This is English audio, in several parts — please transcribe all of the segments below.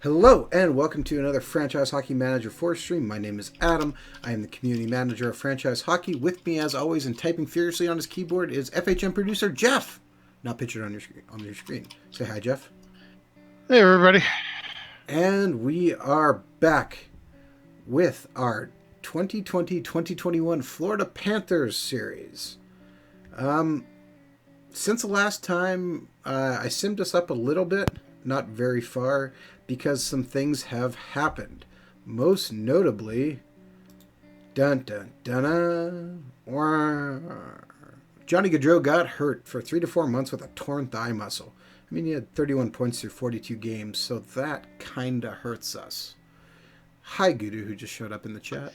Hello and welcome to another Franchise Hockey Manager 4 stream. My name is Adam. I am the community manager of Franchise Hockey. With me, as always, and typing furiously on his keyboard is FHM producer Jeff. Not pictured on your screen. Say hi, Jeff. Hey, everybody. And we are back with our 2020-2021 Florida Panthers series. Since the last time, I simmed us up a little bit, not very far, because some things have happened. Most notably, dun dun dun, Johnny Gaudreau got hurt for 3 to 4 months with a torn thigh muscle. I mean, he had 31 points through 42 games, so that kinda hurts us. Hi, Gudu, who just showed up in the chat.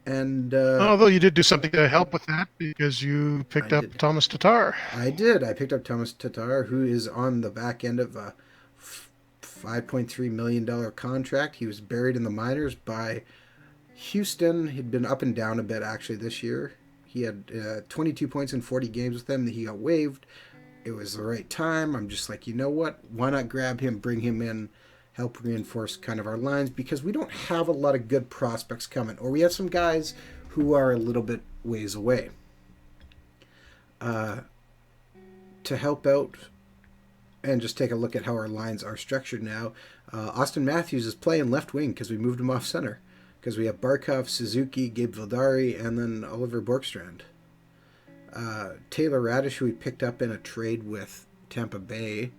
And Although you did do something to help with that because you I picked up did. Thomas Tatar. I did. I picked up Thomas Tatar, who is on the back end of a $5.3 million contract. He was buried in the minors by Houston. He'd been up and down a bit, actually, this year. He had 22 points in 40 games with them. He got waived. It was the right time. I'm just like, you know what? Why not grab him, bring him in, help reinforce kind of our lines, because we don't have a lot of good prospects coming, or we have some guys who are a little bit ways away. To help out and just take a look at how our lines are structured now, Austin Matthews is playing left wing because we moved him off center, because we have Barkov, Suzuki, Gabe Vildari, and then Oliver Borkstrand. Taylor Radish, who we picked up in a trade with Tampa Bay,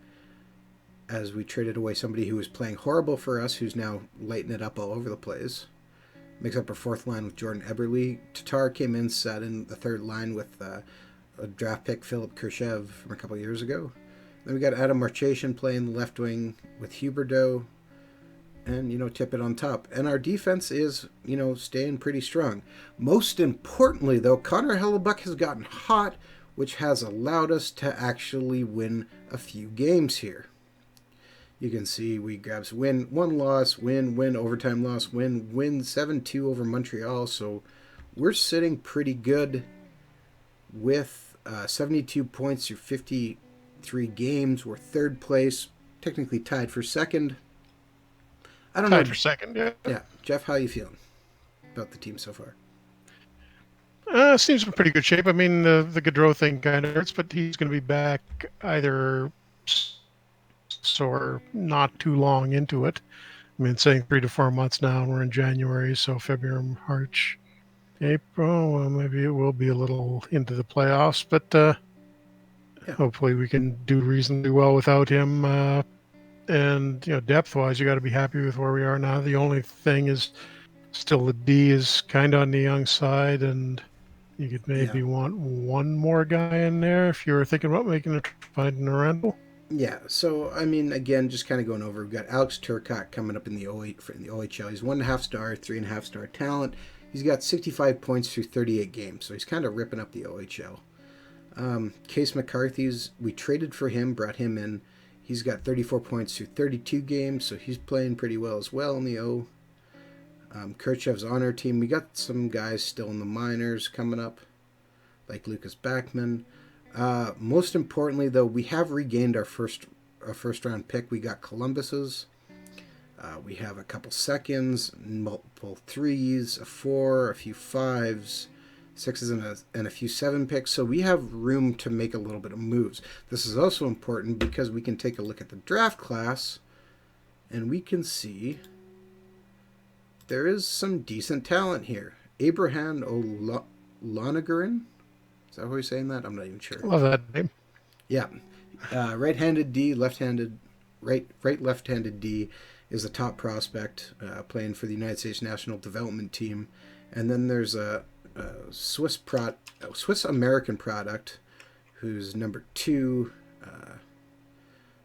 as we traded away somebody who was playing horrible for us, who's now lighting it up all over the place. Makes up our fourth line with Jordan Eberle. Tatar came in, sat in the third line with a draft pick, Philip Khrushchev, from a couple years ago. Then we got Adam Marcheshin playing the left wing with Huberdeau, and, tip it on top. And our defense is, staying pretty strong. Most importantly, though, Connor Hellebuck has gotten hot, which has allowed us to actually win a few games here. You can see we grabs win, 1 loss, win, overtime loss, win, 7-2 over Montreal. So we're sitting pretty good with 72 points through 53 games. We're third place, technically tied for second. I don't Tied know. for second, yeah. Yeah, Jeff, how are you feeling about the team so far? Seems in pretty good shape. I mean, the Gaudreau thing kind of hurts, but he's going to be back either or not too long into it. I mean, saying 3 to 4 months now, and we're in January, so February, March, April. Well, maybe it will be a little into the playoffs, but Yeah. hopefully we can do reasonably well without him. And depth-wise, you got to be happy with where we are now. The only thing is still the D is kind of on the young side, and you could maybe want one more guy in there if you were thinking about finding a rental. Yeah, so I mean, again, just kind of going over. We've got Alex Turcotte coming up in the OHL. He's 1.5 star, 3.5 star talent. He's got 65 points through 38 games, so he's kind of ripping up the OHL. Case McCarthy's, we traded for him, brought him in. He's got 34 points through 32 games, so he's playing pretty well as well in the O. Khrushchev's on our team. We got some guys still in the minors coming up, like Lucas Backman. Most importantly, though, we have regained our first round pick. We got Columbus's. We have a couple seconds, multiple threes, a 4, a few 5s, 6s, and a few 7 picks. So we have room to make a little bit of moves. This is also important because we can take a look at the draft class, and we can see there is some decent talent here. Abraham Lonergan. Is that how we're saying that? I'm not even sure. Love that name. Yeah. Right-handed D, left-handed, left-handed D is a top prospect playing for the United States National Development Team. And then there's a Swiss American product who's number 2,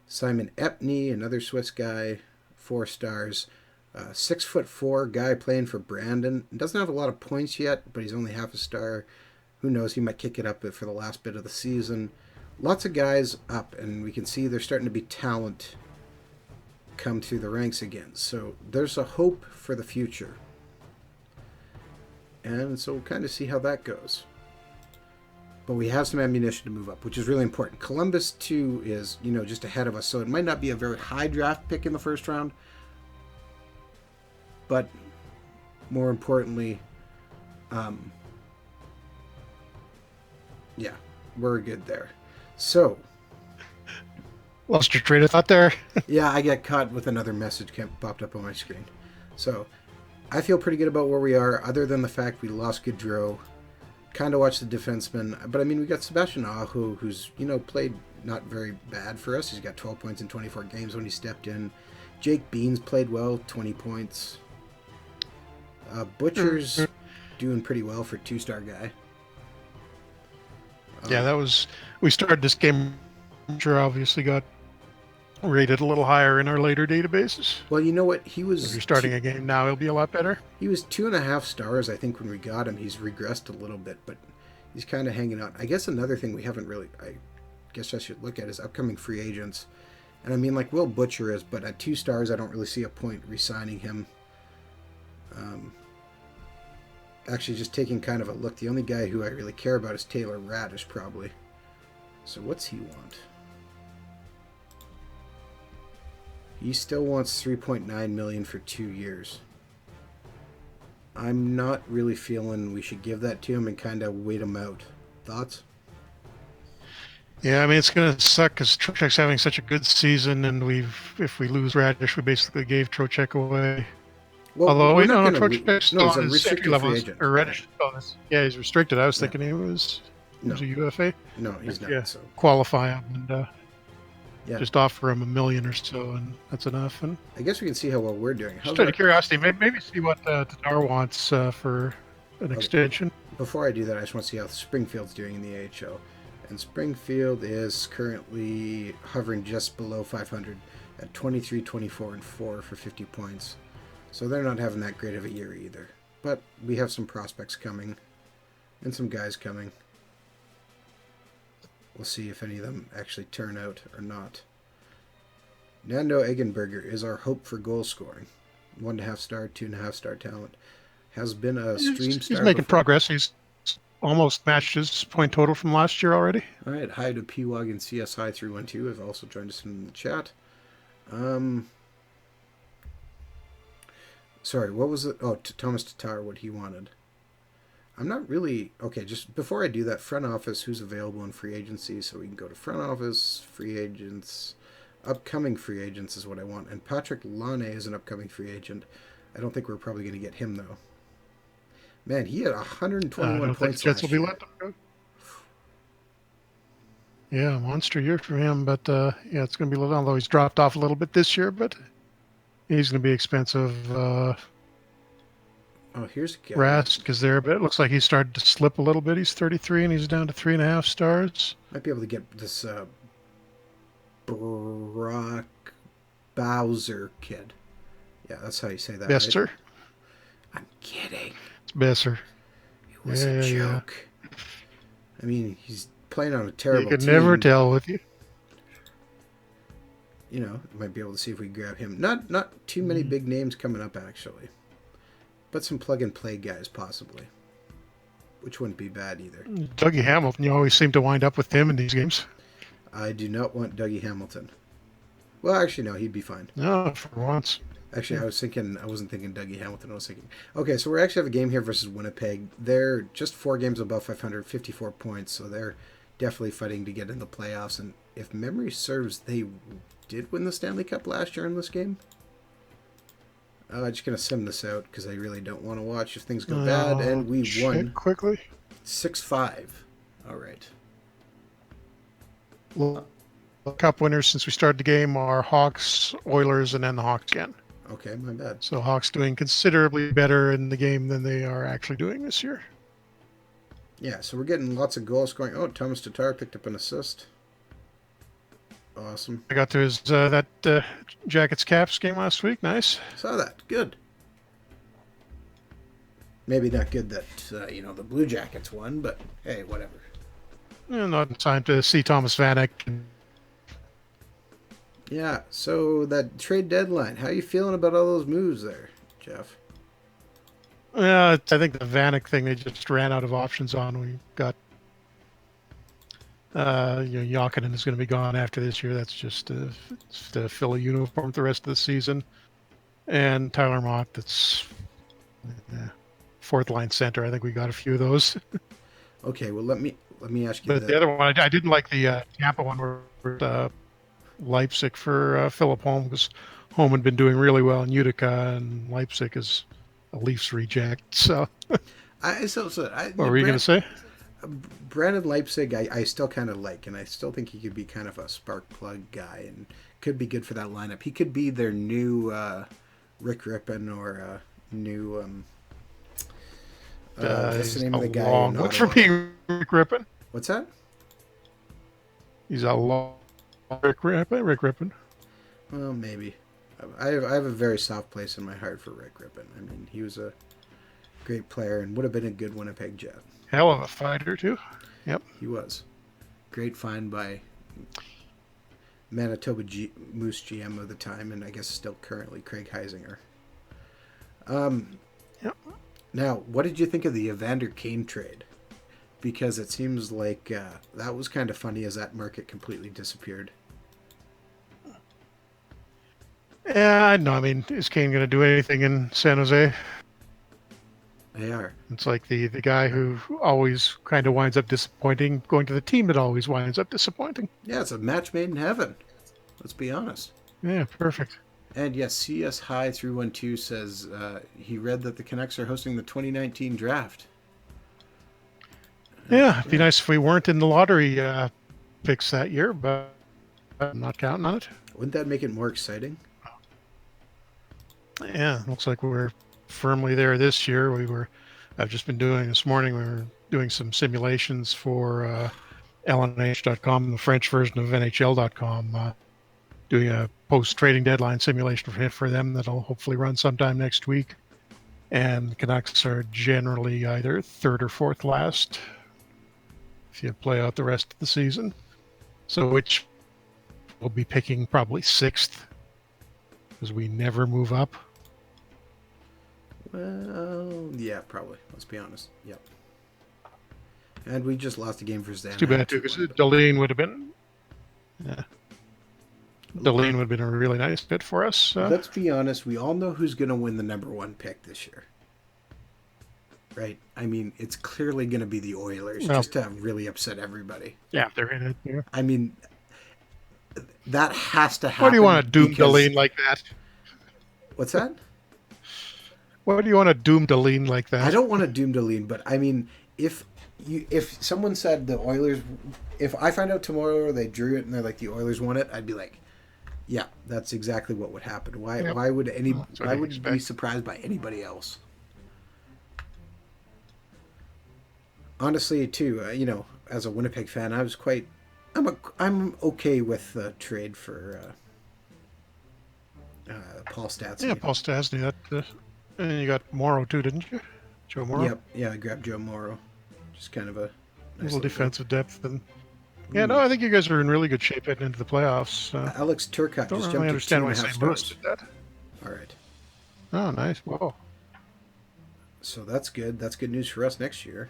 Simon Epney, another Swiss guy, 4 stars. 6'4" guy playing for Brandon. Doesn't have a lot of points yet, but he's only half a star. Who knows? He might kick it up for the last bit of the season. Lots of guys up, and we can see there's starting to be talent come through the ranks again. So there's a hope for the future. And so we'll kind of see how that goes. but we have some ammunition to move up, which is really important. Columbus, too, is, just ahead of us, so it might not be a very high draft pick in the first round, but more importantly, yeah, we're good there. So, lost your train of thought there. yeah, I get caught with another message popped up on my screen. So, I feel pretty good about where we are, other than the fact we lost Gaudreau. Kind of watched the defenseman, but I mean, we got Sebastian Aho, who's, played not very bad for us. He's got 12 points in 24 games when he stepped in. Jake Beans played well, 20 points. Butcher's doing pretty well for 2-star guy. Yeah, we started this game. Butcher obviously got rated a little higher in our later databases. Well, you know what? He was. If you're starting a game now, he'll be a lot better. He was 2.5 stars, I think, when we got him. He's regressed a little bit, but he's kind of hanging out. I guess another thing we haven't really, I guess I should look at is upcoming free agents. And I mean, like Will Butcher is, but at 2 stars, I don't really see a point re-signing him. Actually, just taking kind of a look, the only guy who I really care about is Taylor Radish, probably. So what's he want? He still wants $3.9 million for 2 years. I'm not really feeling we should give that to him and kind of wait him out. Thoughts? Yeah, I mean, it's going to suck because Trocheck's having such a good season, and if we lose Radish, we basically gave Trocheck away. Well, although, we're no, not Trocheck's still he's on a his restricted entry level. free agent. Or Radish. Yeah, he's restricted. I was thinking he was No. a UFA. No, he's not. Yeah, So qualify him and yeah, just offer him $1 million or so, and that's enough. And I guess we can see how well we're doing. just out of curiosity, maybe see what Tatar wants for an extension. Before I do that, I just want to see how Springfield's doing in the AHL. And Springfield is currently hovering just below 500 at 23, 24, and 4 for 50 points. So they're not having that great of a year either. But we have some prospects coming and some guys coming. We'll see if any of them actually turn out or not. Nando Eggenberger is our hope for goal scoring. 1.5 star, 2.5 star talent. Has been a stream star. He's making progress. He's almost matched his point total from last year already. All right. Hi to PWOG and CSI 312. Have also joined us in the chat. Sorry, what was it? Oh, Thomas Tatar, what he wanted. I'm not really... Okay, just before I do that, front office, who's available in free agency, so we can go to front office, free agents, upcoming free agents is what I want. And Patrick Laine is an upcoming free agent. I don't think we're probably going to get him, though. Man, he had 121 points last year. Will be let him go. Yeah, monster year for him, but yeah, it's going to be a little, although he's dropped off a little bit this year, but he's going to be expensive. Oh, here's a guy. Rast, because it looks like he started to slip a little bit. He's 33 and he's down to 3.5 stars. Might be able to get this Brock Bowser kid. Yeah, that's how you say that. Besser. Right? I'm kidding. It's Besser. It was a joke. Yeah. I mean, he's playing on a terrible team. You can never tell with you. You know, might be able to see if we grab him. Not too many big names coming up, actually. But some plug-and-play guys, possibly. Which wouldn't be bad, either. Dougie Hamilton, you always seem to wind up with him in these games. I do not want Dougie Hamilton. Well, actually, no, he'd be fine. No, for once. Actually, I wasn't thinking Dougie Hamilton. I was thinking, okay, so we actually have a game here versus Winnipeg. They're just 4 games above 500, 54 points, so they're definitely fighting to get in the playoffs. And if memory serves, they did win the Stanley Cup last year in this game. I'm just going to sim this out because I really don't want to watch if things go bad. And we won quickly 6-5. All right. Well, Cup winners since we started the game are Hawks, Oilers, and then the Hawks again. Okay, my bad. So Hawks doing considerably better in the game than they are actually doing this year. Yeah, so we're getting lots of goals scoring. Oh, Thomas Tatar picked up an assist. Awesome. I got to his that Jackets Caps game last week. Nice. Saw that. Good. Maybe not good that the Blue Jackets won, but hey, whatever. Not in time to see Thomas Vanek. Yeah. So that trade deadline. How you feeling about all those moves there, Jeff? I think the Vanek thing they just ran out of options on. We got Jokinen is going to be gone after this year. That's just to fill a uniform the rest of the season. And Tyler Mott, that's fourth line center. I think we got a few of those. Okay, well let me ask you But the that. other one, I didn't like the Tampa one where Leipzig for Philip Holm because Holm had been doing really well in Utica, and Leipzig is a Leafs reject. So, what were you going to say? Brandon Leipzig, I still kind of like, and I still think he could be kind of a spark plug guy, and could be good for that lineup. He could be their new Rick Rippon or new what's the He's name a of the guy in long one for Ottawa? being Rick Rippon. What's that? He's a long Rick Rippon. Rick Rippon. Well, maybe. I have a very soft place in my heart for Rick Rippon. I mean, he was a great player and would have been a good Winnipeg Jet. Hell of a fighter too. Yep. He was. Great find by Manitoba Moose GM of the time, and I guess still currently Craig Heisinger. Yep. Now, what did you think of the Evander Kane trade? Because it seems like that was kind of funny as that market completely disappeared. Yeah, I know. I mean, is Kane going to do anything in San Jose? They are. It's like the guy who always kind of winds up disappointing, going to the team that always winds up disappointing. Yeah, it's a match made in heaven. Let's be honest. Yeah, perfect. And yes, CS High 312 says he read that the Canucks are hosting the 2019 draft. Yeah, it'd be nice if we weren't in the lottery picks that year, but I'm not counting on it. Wouldn't that make it more exciting? Yeah, looks like we're firmly there this year. I've just been doing this morning. We were doing some simulations for LNH.com, the French version of NHL.com, doing a post-trading deadline simulation for them that'll hopefully run sometime next week. And the Canucks are generally either third or fourth last if you play out the rest of the season. So which we'll be picking probably sixth because we never move up. Well, yeah, probably. Let's be honest. Yep. And we just lost a game for Zan. It's too bad too, because Deline would have been. Yeah, Deline would have been a really nice fit for us. Let's be honest. We all know who's going to win the number one pick this year, right? I mean, it's clearly going to be the Oilers, just to really upset everybody. Yeah, they're in it. Yeah. I mean, that has to happen. Why do you want to doom Deline like that? What's that? Why do you want to doom Deline like that? I don't want to doom Deline, but I mean, if someone said the Oilers, if I find out tomorrow they drew it and they're like the Oilers won it, I'd be like, yeah, that's exactly what would happen. Why Yep. why would Why would you be surprised by anybody else? Honestly, too, as a Winnipeg fan, I'm okay with the trade for Paul Stastny. Yeah, Paul Stastny. And you got Morrow too, didn't you? Joe Morrow. Yep, yeah, I grabbed Joe Morrow. Just kind of a nice little defensive depth. And yeah, no, I think you guys are in really good shape heading into the playoffs. Alex Turcotte don't just really jumped to understand why 2.5 St. Louis stars. did that. All right. Oh, nice. Whoa. So that's good. That's good news for us next year.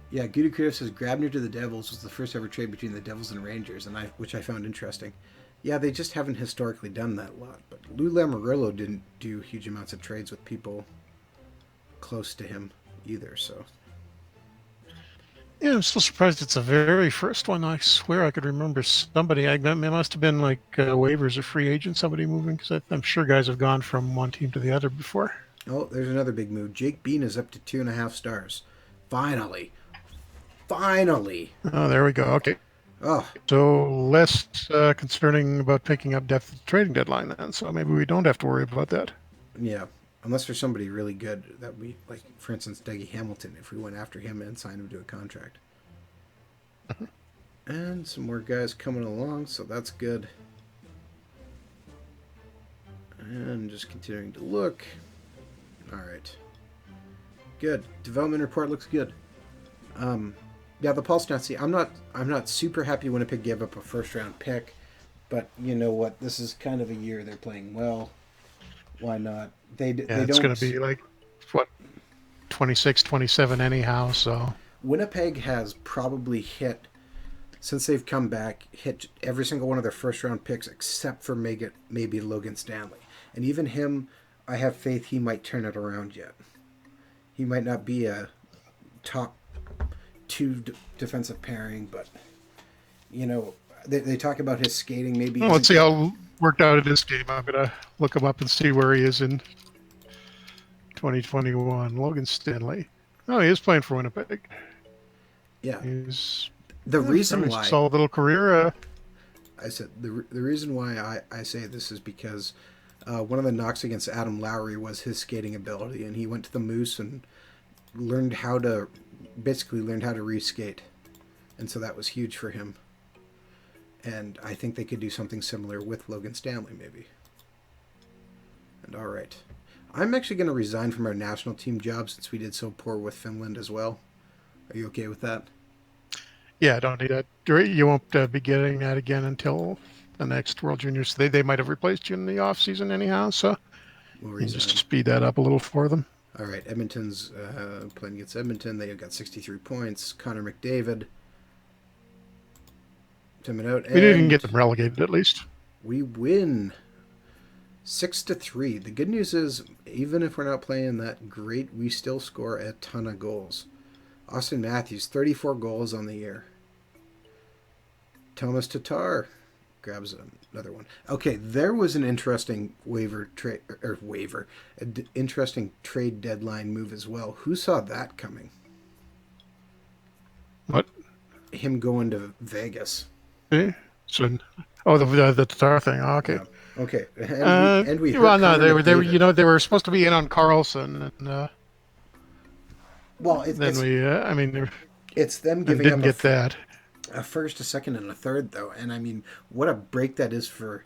Yeah, Guda Creative says Grabner to the Devils was the first ever trade between the Devils and Rangers, which I found interesting. Yeah, they just haven't historically done that a lot. But Lou Lamoriello didn't do huge amounts of trades with people close to him either. So yeah, I'm still surprised it's the very first one. I swear I could remember somebody. It must have been like waivers or free agent, somebody moving, because I'm sure guys have gone from one team to the other before. Oh, there's another big move. Jake Bean is up to 2.5 stars. Finally. Oh, there we go. Okay. Oh, so less concerning about picking up depth at the trading deadline then. So maybe we don't have to worry about that. Yeah, unless there's somebody really good that we like. For instance, Dougie Hamilton. If we went after him and signed him to a contract, and some more guys coming along, so that's good. And just continuing to look. All right, good. Development report looks good. Yeah, the Paul Stastny. I'm not super happy Winnipeg gave up a first round pick, but you know what? This is kind of a year they're playing well. Why not? They it's going to be like what 26, 27 anyhow. So Winnipeg has probably hit, since they've come back, hit every single one of their first round picks except for maybe Logan Stanley. And even him, I have faith he might turn it around yet. He might not be a top two defensive pairing, but, you know, they talk about his skating maybe. Well, let's see how it worked out in this game. I'm going to look him up and see where he is in 2021. Logan Stanley. Oh, he is playing for Winnipeg. Yeah. He's the reason why solid little career. I said the reason why I say this is because one of the knocks against Adam Lowry was his skating ability, and he went to the Moose and learned how to reskate, and so that was huge for him. And I think they could do something similar with Logan Stanley, maybe. And all right, I'm actually going to resign from our national team job since we did so poor with Finland as well. Are you okay with that? Yeah, I don't need that. You won't be getting that again until the next World Juniors. They might have replaced you in the off season anyhow, so We'll you can just speed that up a little for them. All right, Edmonton's playing against Edmonton. They have got 63 points. Connor McDavid. Time it out. We didn't get them relegated, at least. We win 6-3. The good news is, even if we're not playing that great, we still score a ton of goals. Austin Matthews, 34 goals on the year. Thomas Tatar grabs another one. Okay, there was an interesting interesting trade deadline move as well. Who saw that coming? What? Him going to Vegas. Okay. So, the Tatar thing. Oh, okay. Yeah. Okay, and we heard well, no, Connor they were McDavid. they were supposed to be in on Carlson, and well, it's them giving didn't up get that. A first, a second, and a third, though. And I mean, what a break that is for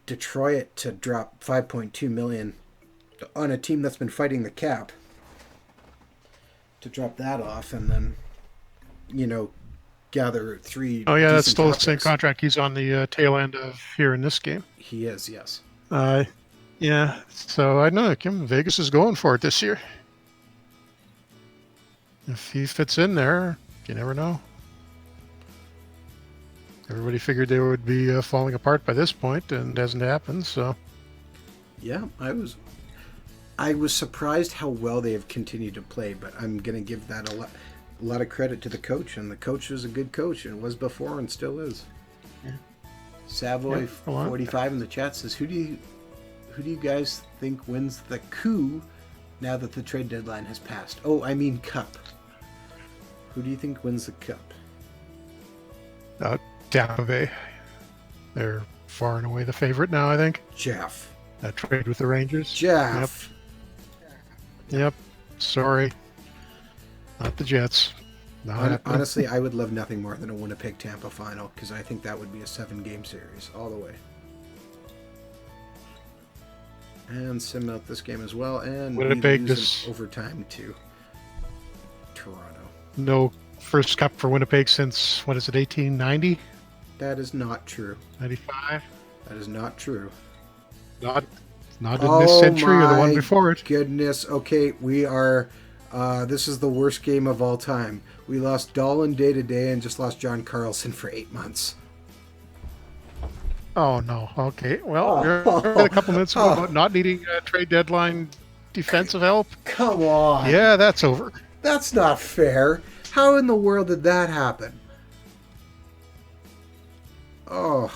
Detroit to drop $5.2 million on a team that's been fighting the cap. To drop that off and then, gather three. Oh yeah, that's still the same contract. He's on the tail end of here in this game. He is, yes. Yeah. So I know Vegas is going for it this year. If he fits in there, you never know. Everybody figured they would be falling apart by this point, and it hasn't happened. So, yeah, I was surprised how well they have continued to play. But I'm going to give that a lot of credit to the coach, and the coach is a good coach, and was before and still is. Yeah. Savoy 45 in the chat says, "Who do you guys think wins the coup now that the trade deadline has passed?" Oh, I mean cup. Who do you think wins the cup? Tampa Bay. They're far and away the favorite now, I think. Jeff. That trade with the Rangers. Jeff. Yep. Sorry. Not the Jets. Honestly, I would love nothing more than a Winnipeg-Tampa final, because I think that would be a 7-game series all the way. And sim out this game as well, and Winnipeg we lose in overtime to Toronto. No first cup for Winnipeg since, 1890? That is not true. 95? That is not true. Not in this century or the one before it. Goodness. Okay, we are... this is the worst game of all time. We lost Dahlin day-to-day and just lost John Carlson for 8 months. Oh, no. Okay. Well, we heard a couple minutes ago about not needing trade deadline defensive help. Come on. Yeah, that's over. That's not fair. How in the world did that happen? Oh.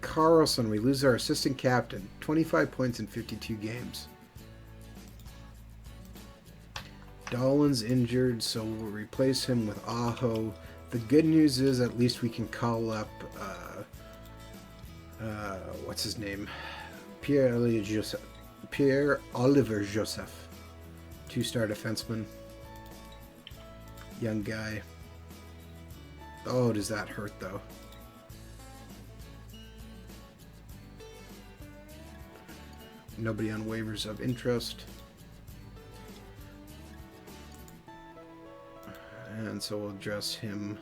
Carlson, we lose our assistant captain. 25 points in 52 games. Dahlin's injured, so we'll replace him with Aho. The good news is at least we can call up, what's his name? Pierre-Olivier Joseph. 2-star defenseman. Young guy. Oh, does that hurt, though? Nobody on waivers of interest. And so we'll address him.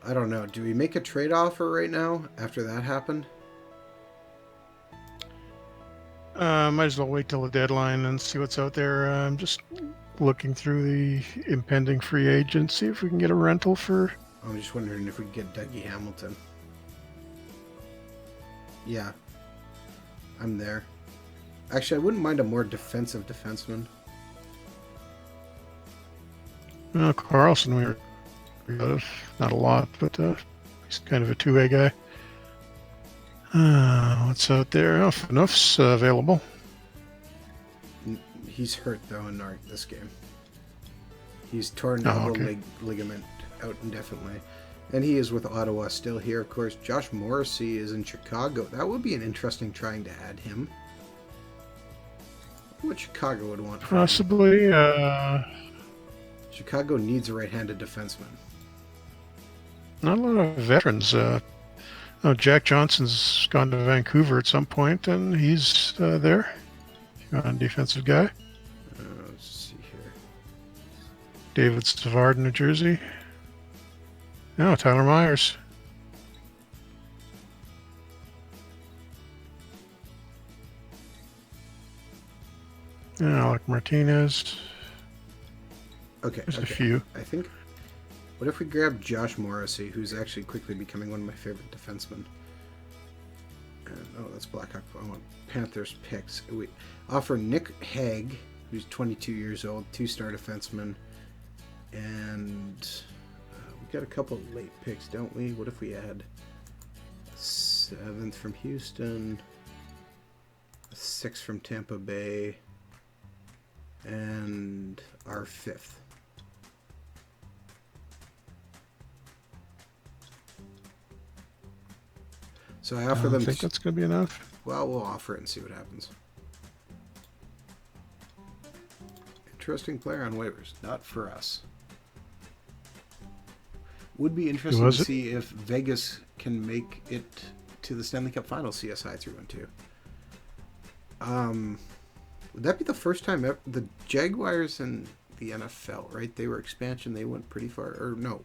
I don't know. Do we make a trade offer right now after that happened? Might as well wait till the deadline and see what's out there. I'm just looking through the impending free agent, see if we can get a rental for. I'm just wondering if we could get Dougie Hamilton. Yeah, I'm there. Actually, I wouldn't mind a more defensive defenseman. Carlson, we were not a lot, but he's kind of a two-way guy. What's out there? Oh, Fanouf's available. He's hurt though in this game. He's torn elbow ligament out indefinitely. And he is with Ottawa still here, of course. Josh Morrissey is in Chicago. That would be an interesting trying to add him. What Chicago would want. Possibly. Chicago needs a right-handed defenseman. Not a lot of veterans. Jack Johnson's gone to Vancouver at some point, and he's there. A defensive guy. Let's see here. David Savard, New Jersey. No, Tyler Myers. Alec Martinez. Okay. There's a few. I think. What if we grab Josh Morrissey, who's actually quickly becoming one of my favorite defensemen? And, that's Blackhawk. I want Panthers picks. We offer Nick Hague, who's 22 years old, 2-star defenseman, and we got a couple of late picks, don't we? What if we add 7th from Houston, 6th from Tampa Bay, and our 5th? So I offer them. I think that's going to be enough. Well, we'll offer it and see what happens. Interesting player on waivers. Not for us. Would be interesting to see if Vegas can make it to the Stanley Cup Final. CSI 3-1-2. Would that be the first time ever? The Jaguars and the NFL, right? They were expansion. They went pretty far. Or no,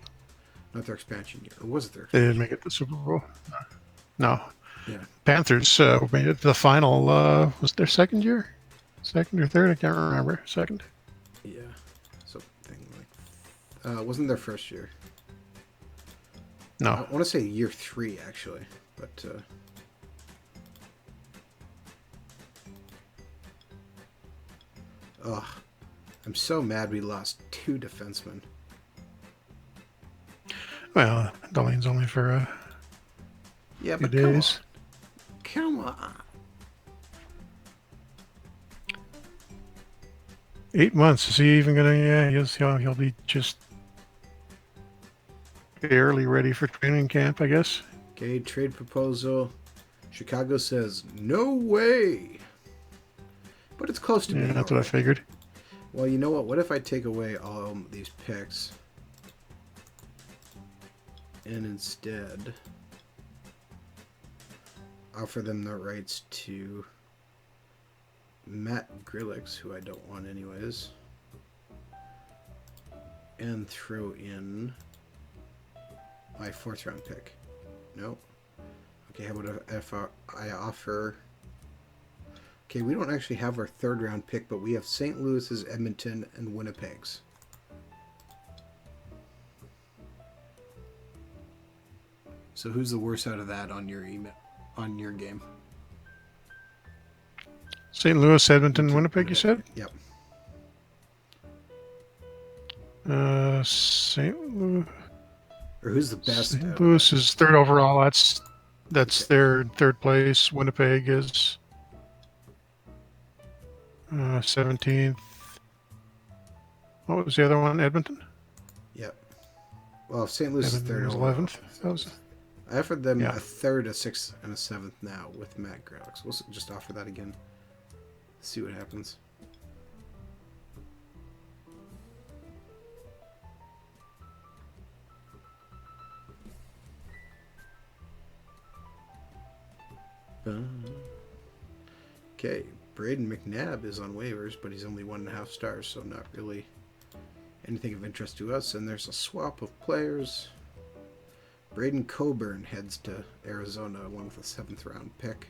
not their expansion year. Or was it their expansion? They didn't make it to the Super Bowl. No. Yeah. Panthers made it to the final. Was their second year? Second or third? I can't remember. Second? Yeah. Something like... wasn't their first year. No. I want to say year 3, actually. But... I'm so mad we lost 2 defensemen. Well, Dalene's only for yeah, few but days. Come on. 8 months. Is he even gonna? Yeah, he'll be just barely ready for training camp, I guess. Okay, trade proposal. Chicago says no way, but it's close to being. That's what I figured. Well, you know what? What if I take away all these picks and instead offer them the rights to Matt Grillix, who I don't want anyways, and throw in my 4th round pick? No. Okay, how about if I offer... Okay, we don't actually have our 3rd round pick, but we have St. Louis's, Edmonton, and Winnipeg's. So who's the worst out of that on your email, on your game? St. Louis, Edmonton, Winnipeg, you said? Yep. St. Louis. Or who's the best? St. Louis is 3rd overall. That's okay. Their 3rd place. Winnipeg is 17th. What was the other one? Edmonton? Yep. Well, St. Louis is 3rd. 11th. I offered them a 3rd, a 6th, and a 7th now with Matt Grillix. We'll just offer that again. See what happens. Okay, Braden McNabb is on waivers, but he's only 1.5 stars, so not really anything of interest to us. And there's a swap of players. Braden Coburn heads to Arizona, along with a 7th round pick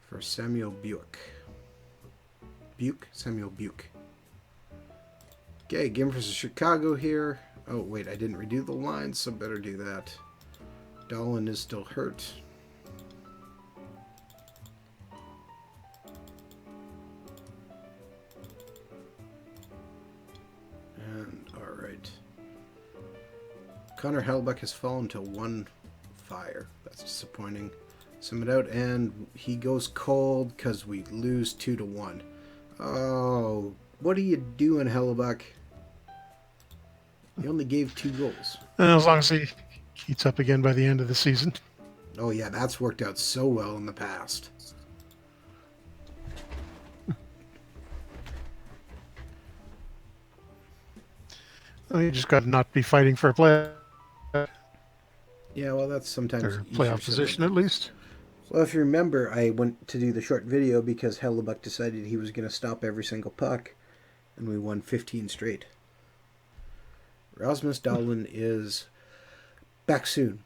for Samuel Buick. Samuel Buke. Okay, game versus Chicago here. Oh, wait, I didn't redo the lines, so better do that. Dolan is still hurt. And, alright. Connor Hellebuyck has fallen to 1 fire. That's disappointing. Sum it out, and he goes cold because we lose 2-1. Oh, what are you doing, Hellebuyck? He only gave 2 goals. As long as he heats up again by the end of the season. Oh yeah, that's worked out so well in the past. Well, you just got to not be fighting for a play Yeah, well, that's sometimes or playoff position at least. Well, if you remember, I went to do the short video because Hellebuyck decided he was going to stop every single puck, and we won 15 straight. Rasmus Dahlin is back soon.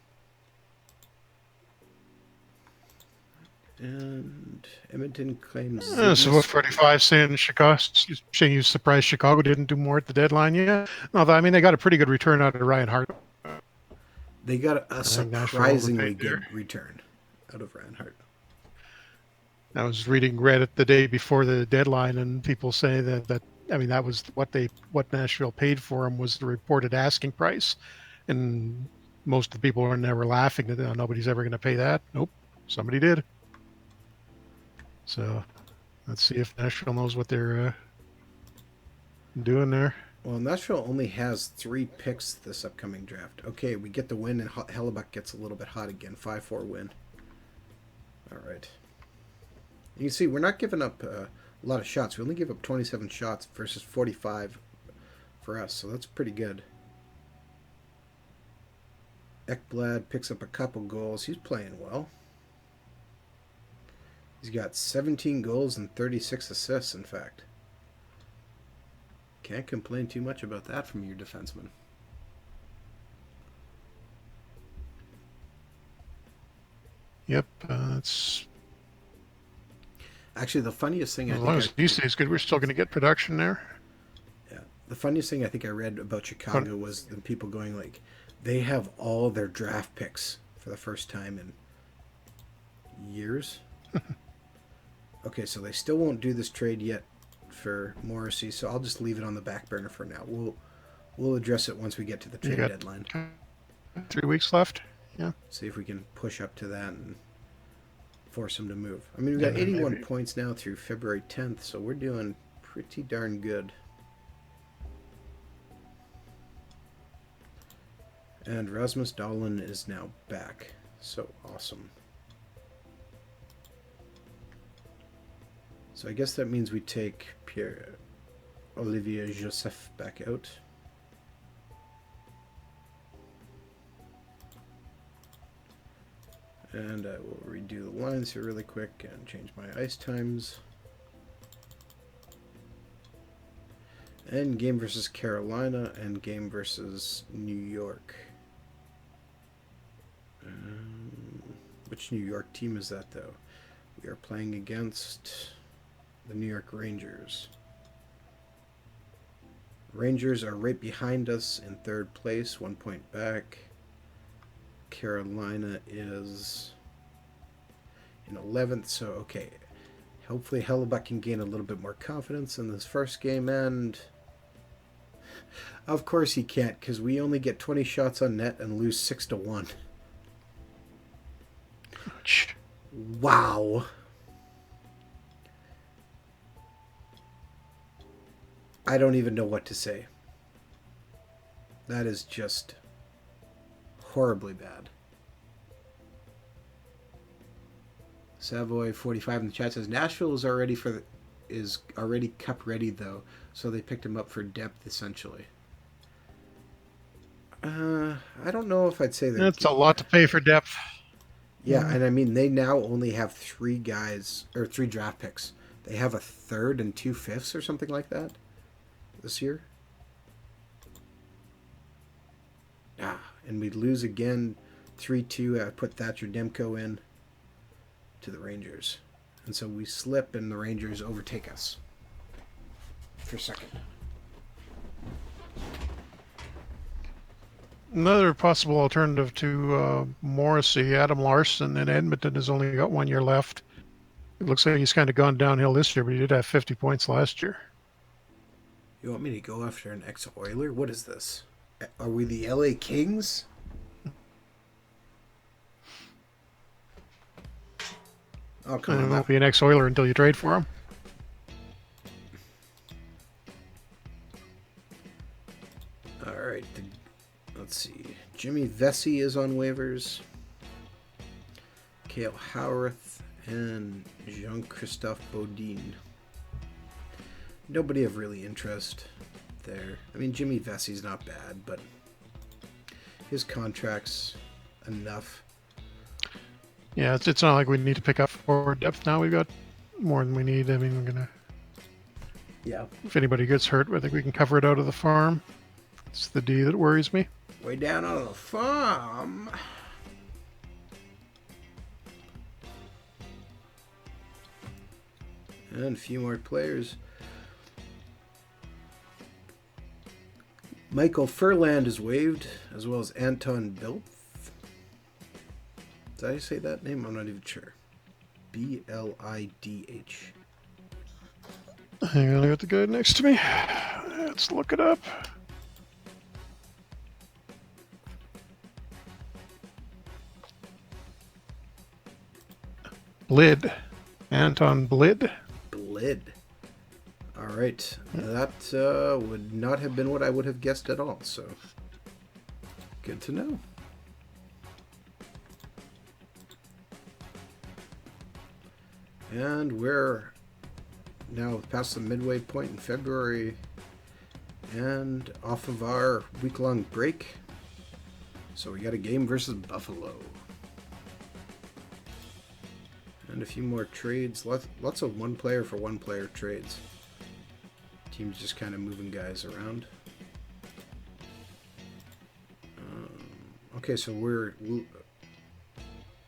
And Edmonton claims... So what 45 saying you surprised Chicago didn't do more at the deadline yet? Although, I mean, they got a pretty good return out of Ryan Hart. They got a surprisingly good return out of Ryan Hart. I was reading Reddit the day before the deadline, and people say that I mean, that was what Nashville paid for him was the reported asking price, and most of the people were never laughing that nobody's ever going to pay that. Nope, somebody did. So let's see if Nashville knows what they're doing there. Well, Nashville only has 3 picks this upcoming draft. Okay, we get the win, and Hellebuyck gets a little bit hot again. 5-4 win. All right. You can see we're not giving up a lot of shots. We only give up 27 shots versus 45 for us, so that's pretty good. Ekblad picks up a couple goals. He's playing well. He's got 17 goals and 36 assists, in fact. Can't complain too much about that from your defenseman. Yep, that's... Actually, the funniest thing as long as he stays good, we're still going to get production there. Yeah, the funniest thing I think I read about Chicago was the people going like, they have all their draft picks for the first time in years. Okay, so they still won't do this trade yet for Morrissey, so I'll just leave it on the back burner for now. We'll address it once we get to the trade deadline. 3 weeks left. Yeah. See if we can push up to that and force them to move. I mean, we've got 81 points now through February 10th, so we're doing pretty darn good. And Rasmus Dahlin is now back. So awesome. So I guess that means we take Pierre-Olivier Joseph back out. And I will redo the lines here really quick and change my ice times. And game versus Carolina and game versus New York. Which New York team is that, though? We are playing against the New York Rangers. Rangers are right behind us in 3rd place, 1 point back. Carolina is in 11th, so okay. Hopefully Hellebuyck can gain a little bit more confidence in this first game, and of course he can't, because we only get 20 shots on net and lose 6-1. Wow. I don't even know what to say. That is just horribly bad. Savoy 45 in the chat says Nashville is already cup ready though, so they picked him up for depth essentially. I don't know if I'd say that. That's a lot to pay for depth. Yeah, and I mean they now only have 3 guys or 3 draft picks. They have a 3rd and 2 fifths or something like that this year. And we lose again 3-2. I put Thatcher Demko in to the Rangers. And so we slip and the Rangers overtake us. for a second. Another possible alternative to Morrissey, Adam Larson in Edmonton has only got 1 year left. It looks like he's kind of gone downhill this year, but he did have 50 points last year. You want me to go after an ex-Oiler? What is this? Are we the LA Kings? Oh, come on. He won't be an ex-Oiler until you trade for him. All right. Let's see. Jimmy Vesey is on waivers. Cale Howarth and Jean-Christophe Bodine. Nobody of really interest there. I mean, Jimmy Vesey's not bad, but his contract's enough. Yeah, it's not like we need to pick up forward depth now. We've got more than we need. I mean, we're going to... Yeah. If anybody gets hurt, I think we can cover it out of the farm. It's the D that worries me. Way down on the farm. And a few more players. Michael Furland is waived, as well as Anton Bilth. Did I say that name? I'm not even sure. Blidh. Hang on, I got the guy next to me. Let's look it up. Blid. Anton Blid. Blid. All right. That would not have been what I would have guessed at all, so good to know. And we're now past the midway point in February and off of our week-long break. So we got a game versus Buffalo. And a few more trades. Lots of one-player for one-player trades. Team's just kind of moving guys around. Okay, so we're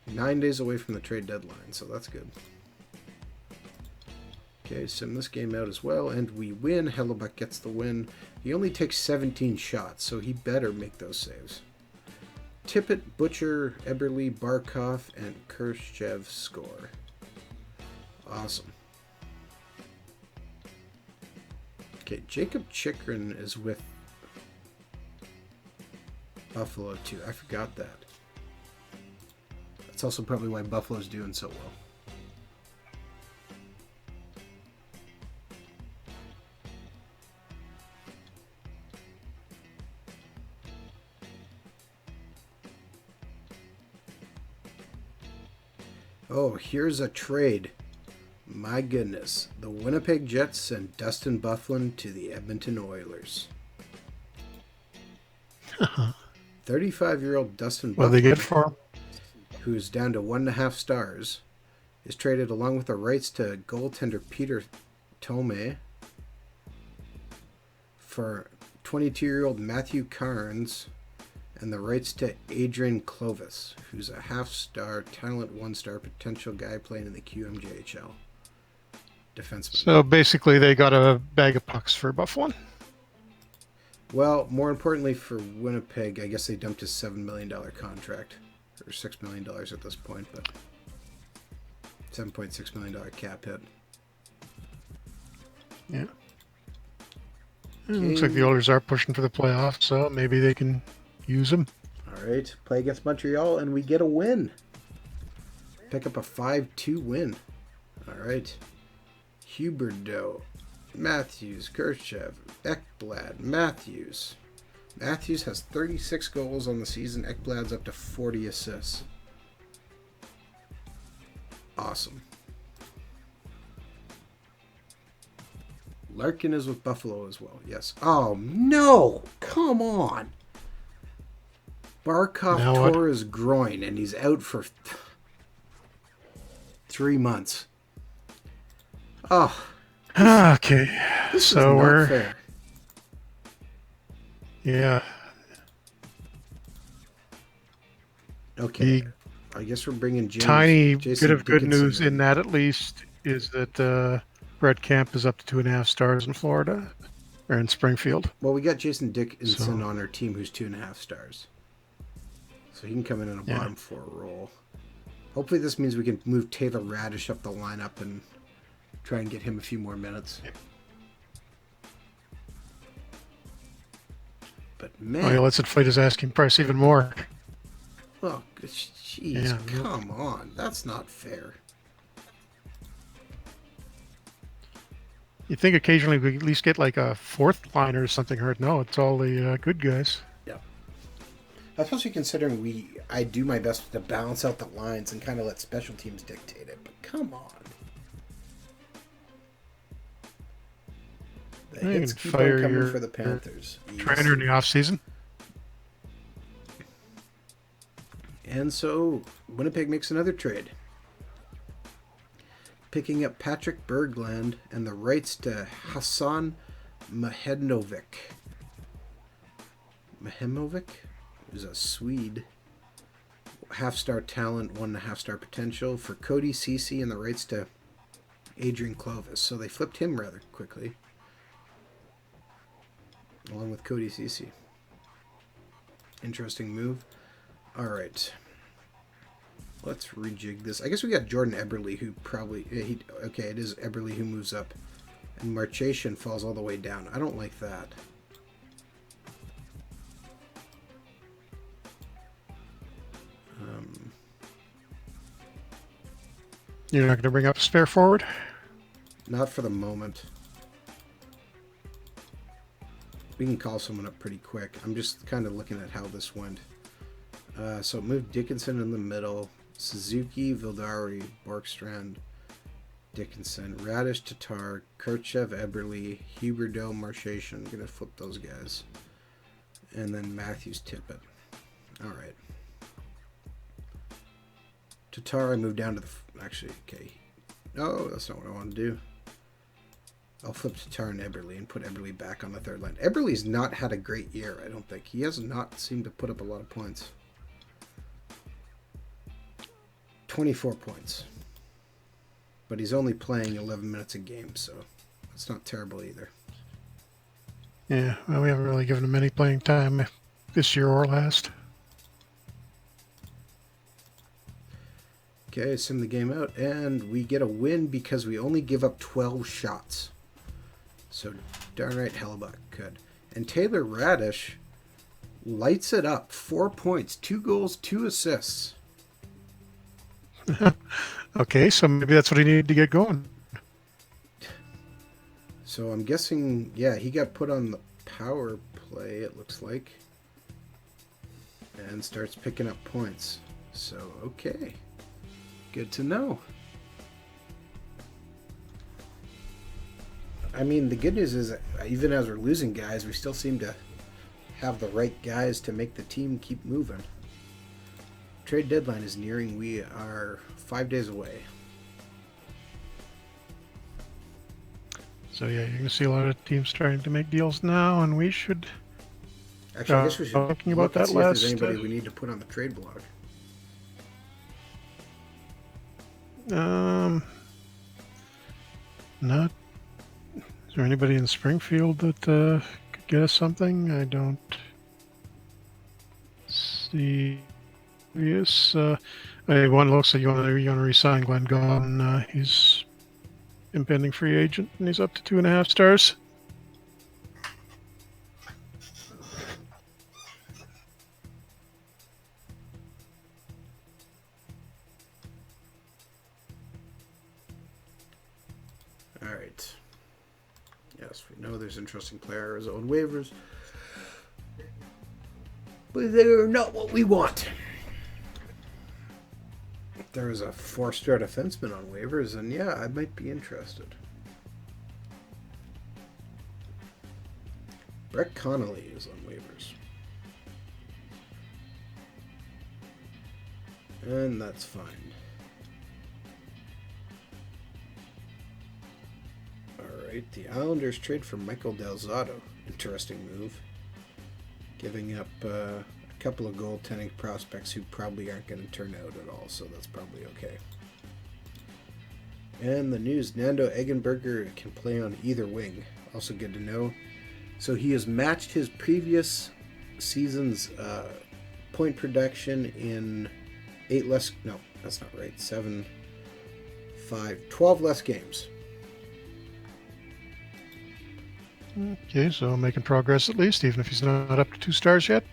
9 days away from the trade deadline, so that's good. Okay, sim this game out as well, and we win. Hellebuck gets the win. He only takes 17 shots, so he better make those saves. Tippett, Butcher, Eberle, Barkov, and Khrushchev score. Awesome. Okay, Jacob Chikrin is with Buffalo too. I forgot that. That's also probably why Buffalo's doing so well. Oh, here's a trade. My goodness. The Winnipeg Jets send Dustin Byfuglien to the Edmonton Oilers. 35-year-old Dustin Byfuglien, What do they get for him? who's down to 1.5 stars, is traded along with the rights to goaltender Peter Tome for 22-year-old Matthew Carnes and the rights to Adrian Clovis, who's a half-star talent, 1-star potential guy playing in the QMJHL. Defenseman. So basically, they got a bag of pucks for Byfuglien. Well, more importantly for Winnipeg, I guess they dumped his $7 million contract, or $6 million at this point, but $7.6 million cap hit. Yeah. It looks like the Oilers are pushing for the playoffs, so maybe they can use him. All right, play against Montreal, and we get a win. Pick up a 5-2 win. All right. Huberdeau, Matthews, Khrushchev, Ekblad, Matthews. Matthews has 36 goals on the season. Ekblad's up to 40 assists. Awesome. Larkin is with Buffalo as well. Yes. Oh, no! Come on! Barkov tore his groin, and he's out for 3 months. Oh. Okay. This so is not we're fair. Yeah. Okay. The I guess we're bringing Jason. tiny Jason bit of good Dickinson news in that, at least, is that Brett Camp is up to 2.5 stars in Florida or in Springfield. Well, we got Jason Dickinson So on our team who's 2.5 stars. So he can come in a yeah, bottom 4 role. Hopefully this means we can move Taylor Radish up the lineup and try and get him a few more minutes. But oh man, yeah, let's inflate his asking price even more. oh, jeez, Yeah. come on. That's not fair. You think occasionally we at least get like a fourth liner or something hurt? No, it's all the good guys. Yeah. Especially considering I do my best to balance out the lines and kind of let special teams dictate it. But come on. The You hits can keep on fire coming your for the Panthers. trainer in the off season. And so Winnipeg makes another trade, picking up Patrick Bergland and the rights to Hassan Mehimovic. Mehimovic is a Swede. Half-star talent, 1.5-star potential for Cody Ceci and the rights to Adrian Clovis. So they flipped him rather quickly, along with Cody Ceci. Interesting move. All right. Let's rejig this. I guess we got Jordan Eberle, who probably... okay, it is Eberle who moves up. And Marchation falls all the way down. I don't like that. You're not going to bring up a spare forward? Not for the moment. We can call someone up pretty quick. I'm just kind of looking at how this went. So it moved Dickinson in the middle. Suzuki, Vildari, Borkstrand, Dickinson, Radish, Tatar, Kirchev, Eberle, Huberdeau, Marchation. I'm going to flip those guys. And then Matthews, Tippett. All right. Tatar, I moved down to the... Actually, okay. No, that's not what I want to do. I'll flip Tatar and Eberle and put Eberle back on the third line. Eberle's not had a great year, I don't think. He has not seemed to put up a lot of points. 24 points. But he's only playing 11 minutes a game, so that's not terrible either. Yeah, well, we haven't really given him any playing time this year or last. Okay, sim the game out, and we get a win because we only give up 12 shots. So, darn right, Hellebuck could. And Taylor Radish lights it up. 4 points, 2 goals, 2 assists. Okay, so maybe that's what he needed to get going. So I'm guessing, yeah, he got put on the power play, it looks like. And starts picking up points. So, okay. Good to know. I mean, the good news is, even as we're losing guys, we still seem to have the right guys to make the team keep moving. Trade deadline is nearing. We are 5 days away. So yeah, you're going to see a lot of teams trying to make deals now, and we should... Actually, I guess we should talking about look and that see if there's last, anybody we need to put on the trade block. Not... Is there anybody in Springfield that could get us something? I don't see... Yes, one looks like you want to re-sign Glenn Gaughan. He's impending free agent, and he's up to 2.5 stars. All right. Yes, we know there's interesting players on waivers, but they're not what we want. If there was a 4-star defenseman on waivers, and yeah, I might be interested. Brett Connolly is on waivers. And that's fine. Alright, the Islanders trade for Michael Del Zotto. Interesting move. Giving up a couple of goaltending prospects who probably aren't going to turn out at all, so that's probably okay. And the news, Nando Eggenberger can play on either wing. Also good to know. So he has matched his previous season's point production in 8 less. No, that's not right. 7, 5, 12 less games. Okay, so making progress at least, even if he's not up to 2 stars yet.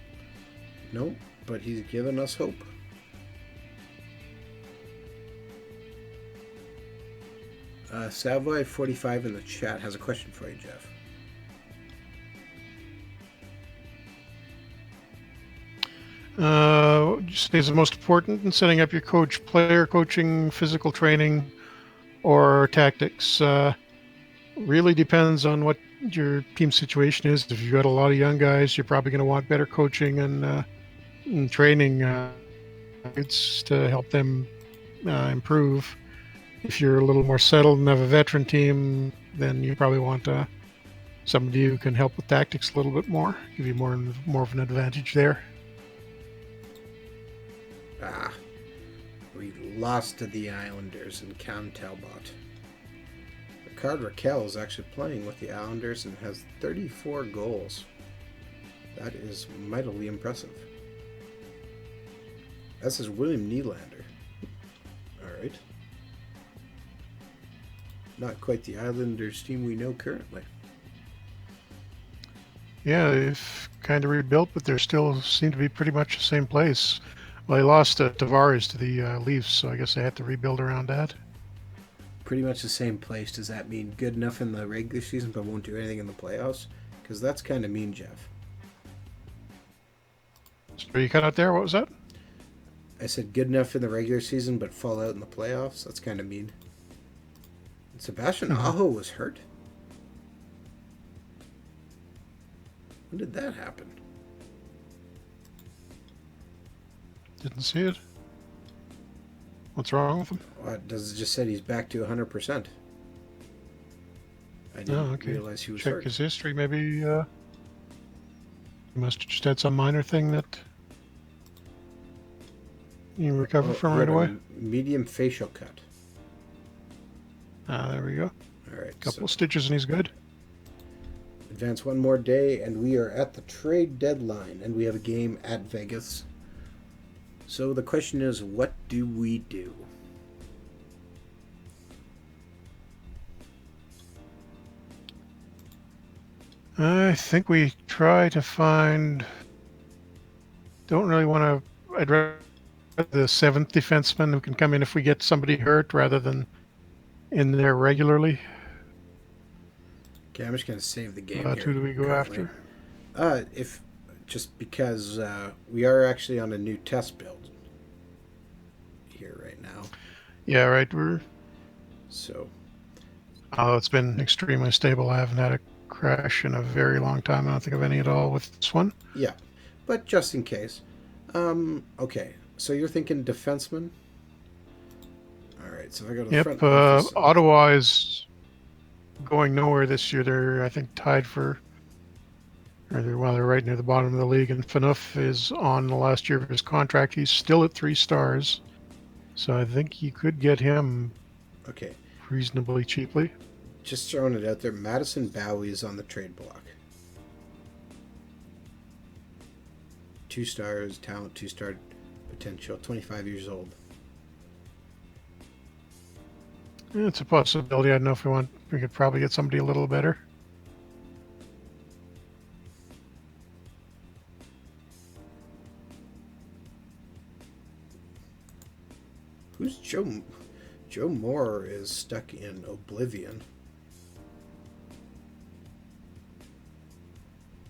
Nope, but he's given us hope. Savoy45 in the chat has a question for you, Jeff. What do you say is the most important in setting up your player coaching, physical training, or tactics? Really depends on what your team situation is. If you've got a lot of young guys, you're probably going to want better coaching and training it's to help them improve. If you're a little more settled and have a veteran team, then you probably want somebody who can help with tactics a little bit more, give you more of an advantage there. We lost to the Islanders in Cam Talbot. Ricard Raquel is actually playing with the Islanders and has 34 goals. That is mightily impressive. This is William Nylander. Alright. Not quite the Islanders team we know currently. Yeah, they've kind of rebuilt, but they still seem to be pretty much the same place. Well, they lost Tavares to the Leafs, so I guess they had to rebuild around that. Pretty much the same place. Does that mean good enough in the regular season but won't do anything in the playoffs? Because that's kind of mean, Jeff. So you cut out there? What was that? I said good enough in the regular season but fall out in the playoffs? That's kind of mean. Sebastian Aho was hurt. When did that happen? Didn't see it. What's wrong with him? Does it just said he's back to 100%? I didn't realize he was hurt. Check his history. Maybe he must have just had some minor thing that you recovered from right away. Medium facial cut. There we go. All right. Couple of stitches and he's good. Advance one more day and we are at the trade deadline and we have a game at Vegas. So the question is, what do we do? I think we try to find... Don't really want to... I'd rather the 7th defenseman who can come in if we get somebody hurt rather than in there regularly. Okay, I'm just going to save the game. Who do we go after? Just because we are actually on a new test build here right now. Yeah, right. So. It's been extremely stable. I haven't had a crash in a very long time. I don't think of any at all with this one. Yeah, but just in case. Okay, so you're thinking defenseman? All right, so if I go to the front office. Ottawa is going nowhere this year. They're, I think, tied for... they're right near the bottom of the league, and Phaneuf is on the last year of his contract. He's still at 3 stars, so I think you could get him reasonably cheaply. Just throwing it out there, Madison Bowie is on the trade block. 2 stars, talent, 2-star potential, 25 years old. Yeah, it's a possibility. I don't know if we could probably get somebody a little better. Who's Joe? Joe Moore is stuck in oblivion.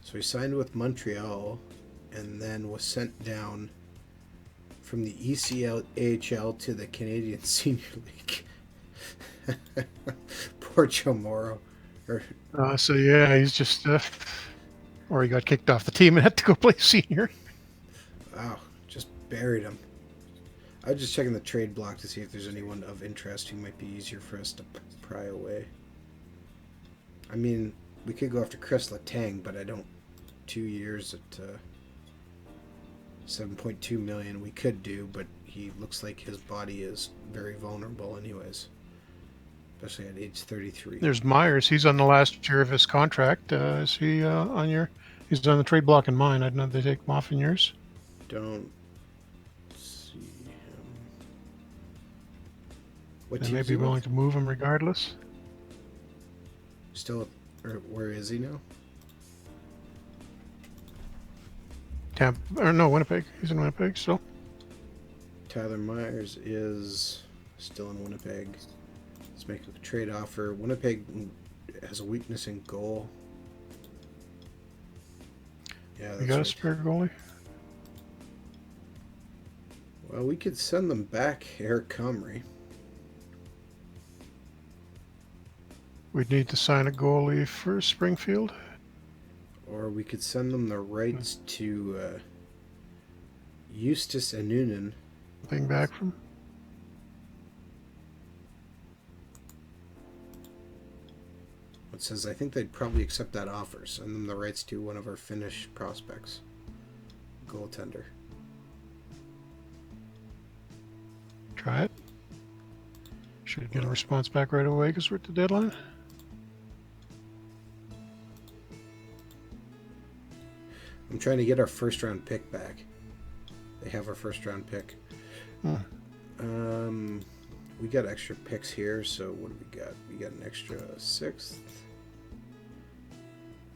So he signed with Montreal and then was sent down from the AHL to the Canadian Senior League. Poor Joe Morrow. So yeah, he's just... or he got kicked off the team and had to go play senior. Wow, just buried him. I was just checking the trade block to see if there's anyone of interest who might be easier for us to pry away. I mean, we could go after Chris Letang, but I don't... 2 years at $7.2 million we could do, but he looks like his body is very vulnerable anyways. especially at age 33. There's Myers. He's on the last year of his contract. Is he on your? He's on the trade block in mine. I don't know if they take him off in yours. Don't see him. What They team may is be he willing with? to move him regardless. Still, or where is he now? Tampa, or no, Winnipeg. He's in Winnipeg still. Tyler Myers is still in Winnipeg. Let's make a trade offer. Winnipeg has a weakness in goal. Yeah, You that's got a right. spare goalie? Well, we could send them back Eric Comrie. We'd need to sign a goalie for Springfield. Or we could send them the rights to Eustace Anunen. Thing back from. It says I think they'd probably accept that offer. Send them the rights to one of our Finnish prospects. Goaltender. Try it. Should get a response back right away because we're at the deadline. I'm trying to get our first round pick back. They have our first round pick. We got extra picks here, so what do we got? We got an extra 6th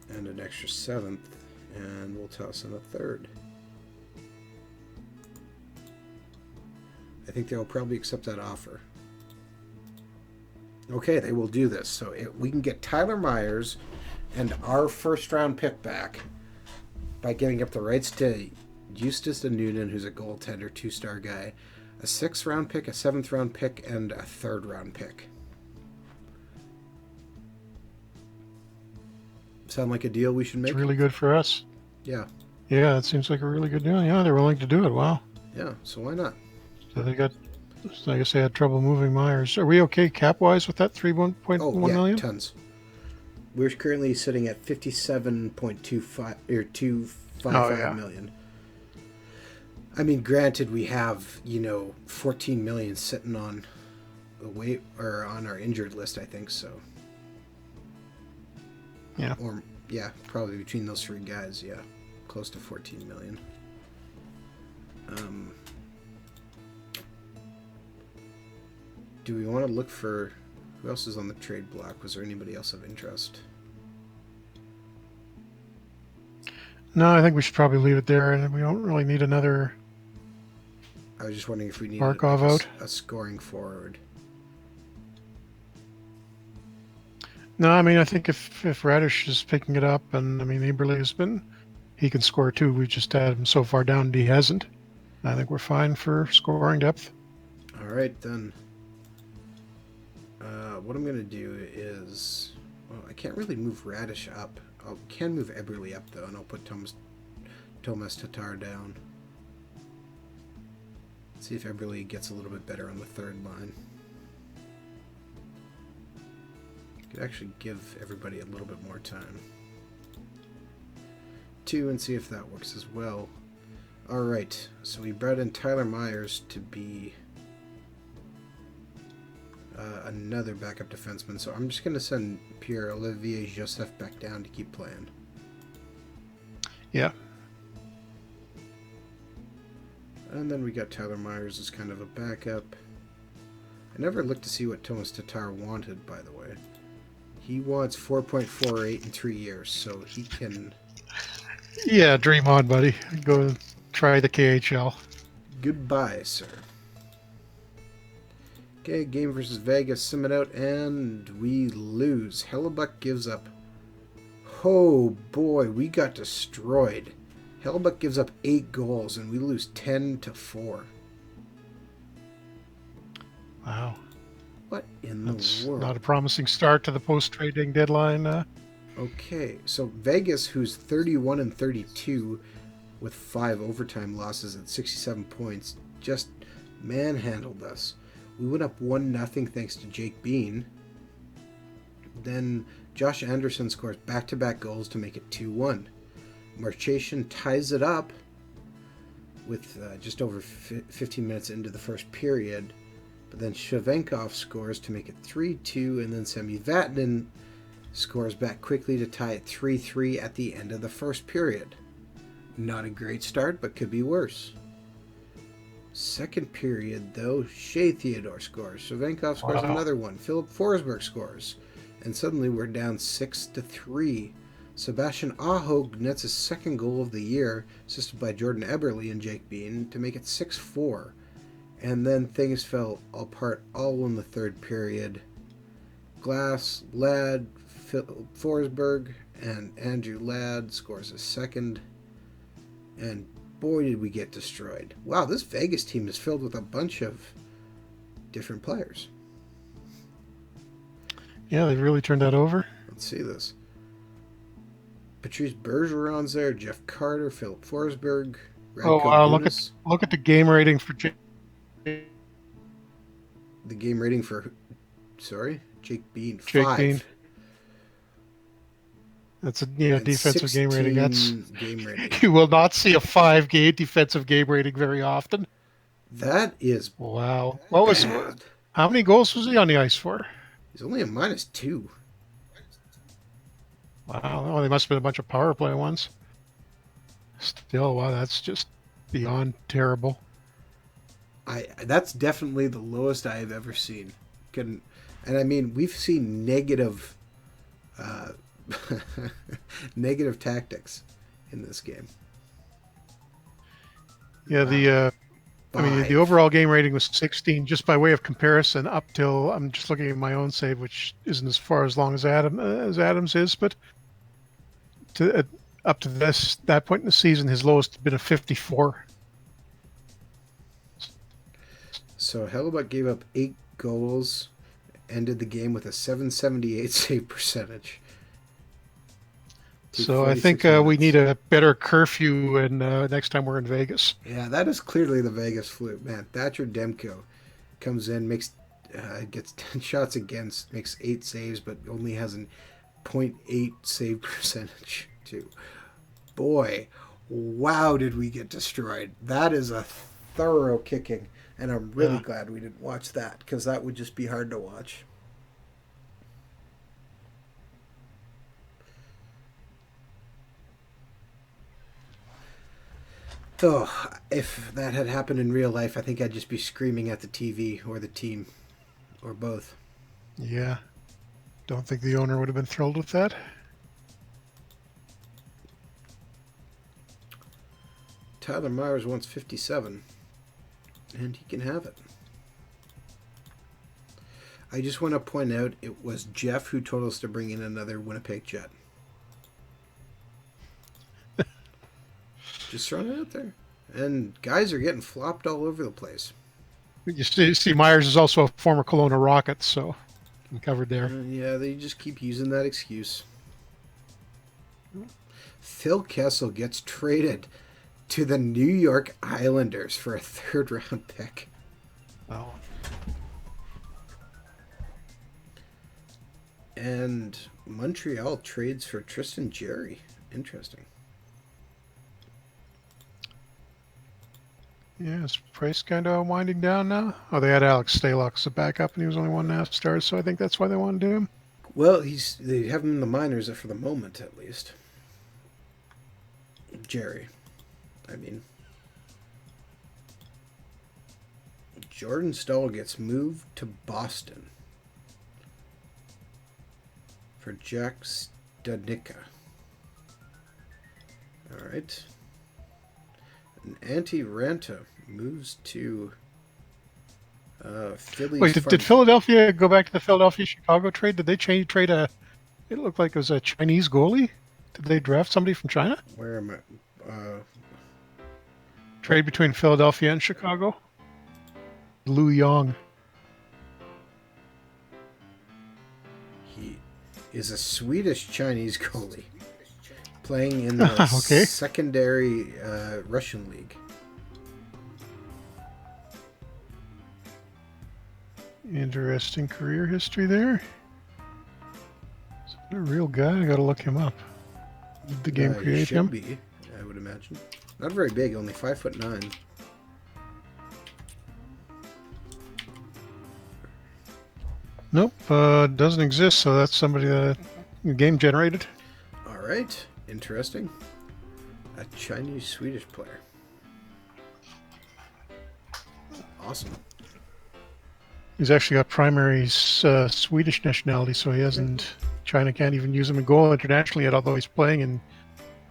and an extra 7th, and we'll toss in a 3rd. I think they'll probably accept that offer. Okay, they will do this. So we can get Tyler Myers and our first round pick back by giving up the rights to Eustace Anunen, who's a goaltender, 2-star guy, a 6th round pick, a 7th round pick, and a 3rd round pick. Sound like a deal we should make? It's really good for us. Yeah. Yeah, it seems like a really good deal. Yeah, they're willing to do it. Wow. Yeah, so why not? So they got, I guess they had trouble moving Myers. Are we okay cap-wise with that 3.1 Oh, yeah, million? tons. We're currently sitting at 57.25 or 255 million. I mean, granted, we have 14 million sitting on the wait or on our injured list. I think so. Yeah. Or yeah, probably between those 3 guys, yeah, close to 14 million. Do we want to look for who else is on the trade block? Was there anybody else of interest? No, I think we should probably leave it there, and we don't really need another. I was just wondering if we needed Barkov out. a scoring forward. No, I mean, I think if Radish is picking it up, and I mean, Eberle he can score too. We just had him so far down, and he hasn't. I think we're fine for scoring depth. All right, then. What I'm going to do is... Well, I can't really move Radish up. I can move Eberle up, though, and I'll put Thomas Tatar down. See if Eberle gets a little bit better on the 3rd line. Could actually give everybody a little bit more time. 2 and see if that works as well. Alright, so we brought in Tyler Myers to be another backup defenseman. So I'm just going to send Pierre-Olivier Joseph back down to keep playing. Yeah. And then we got Tyler Myers as kind of a backup. I never looked to see what Thomas Tatar wanted, by the way. He wants 4.48 in 3 years, so he can... Yeah, dream on, buddy. Go try the KHL. Goodbye, sir. Okay, game versus Vegas, sim it out, and we lose. Hellebuck gives up. Oh boy, we got destroyed. Hellebuck gives up 8 goals, and we lose 10-4. Wow. What in That's the world? not a promising start to the post-trading deadline. Okay, so Vegas, who's 31 and 32 with 5 overtime losses at 67 points, just manhandled us. We went up 1-0 thanks to Jake Bean. Then Josh Anderson scores back-to-back goals to make it 2-1. Marchation ties it up with just over 15 minutes into the first period. Then Shavenkov scores to make it 3-2, and then Semi Vatanen scores back quickly to tie it 3-3 at the end of the first period. Not a great start, but could be worse. Second period, though, Shea Theodore scores. Shavenkov scores another one. Philip Forsberg scores. And suddenly we're down 6-3. Sebastian Aho nets his second goal of the year, assisted by Jordan Eberle and Jake Bean, to make it 6-4. And then things fell apart all in the third period. Glass, Ladd, Forsberg, and Andrew Ladd scores a second. And boy, did we get destroyed. Wow, this Vegas team is filled with a bunch of different players. Yeah, they really turned that over. Let's see this. Patrice Bergeron's there, Jeff Carter, Philip Forsberg, Radko wow! Gudas. Look at the game rating for the game rating for Jake Bean. Jake 5. Bean. That's a defensive game rating. That's game rating. You will not see a 5-game defensive game rating very often. That is wow. bad. How many goals was he on the ice for? He's only a -2. Wow. Oh, they must have been a bunch of power play ones. Still, wow, that's just beyond terrible. That's definitely the lowest I have ever seen. And I mean, we've seen negative negative tactics in this game. Yeah, the overall game rating was 16. Just by way of comparison, up till I'm just looking at my own save, which isn't as far as long as Adams is, but up to that point in the season, his lowest had been a 54. So Hellebuck gave up 8 goals, ended the game with a .778 save percentage. So I think we need a better curfew next time we're in Vegas. Yeah, that is clearly the Vegas flu, man. Thatcher Demko comes in, gets 10 shots against, makes 8 saves, but only has a .8 save percentage too. Boy, wow, did we get destroyed. That is a thorough kicking, and I'm really glad we didn't watch that, because that would just be hard to watch. Oh, if that had happened in real life, I think I'd just be screaming at the TV or the team or both. Yeah. Don't think the owner would have been thrilled with that. Tyler Myers wants 57, and he can have it. I just want to point out it was Jeff who told us to bring in another Winnipeg Jet. Just throwing it out there. And guys are getting flopped all over the place. You see Myers is also a former Kelowna Rocket, so I'm covered there. Yeah, they just keep using that excuse. Phil Kessel gets traded to the New York Islanders for a 3rd-round pick. Wow. And Montreal trades for Tristan Jarry. Interesting. Yeah, is Price kind of winding down now? Oh, they had Alex Stalock as a backup, and he was only 1.5 stars, so I think that's why they wanted him. Well, they have him in the minors for the moment, at least. Jarry. I mean, Jordan Staal gets moved to Boston for Jack Studnicka. All right. And Antti Ranta moves to Philly. Wait, did Philadelphia go back to the Philadelphia-Chicago trade? Did they trade a... It looked like it was a Chinese goalie. Did they draft somebody from China? Where am I? Trade between Philadelphia and Chicago? Liu Yong. He is a Swedish Chinese goalie playing in the okay. secondary Russian league. Interesting career history there. Is that a real guy? I gotta look him up. Did the game create him? Be, I would imagine. Not very big, only 5'9". Nope, doesn't exist. So that's somebody that game generated. All right, interesting. A Chinese-Swedish player. Awesome. He's actually got primary Swedish nationality, so he hasn't. China can't even use him in goal internationally yet, although he's playing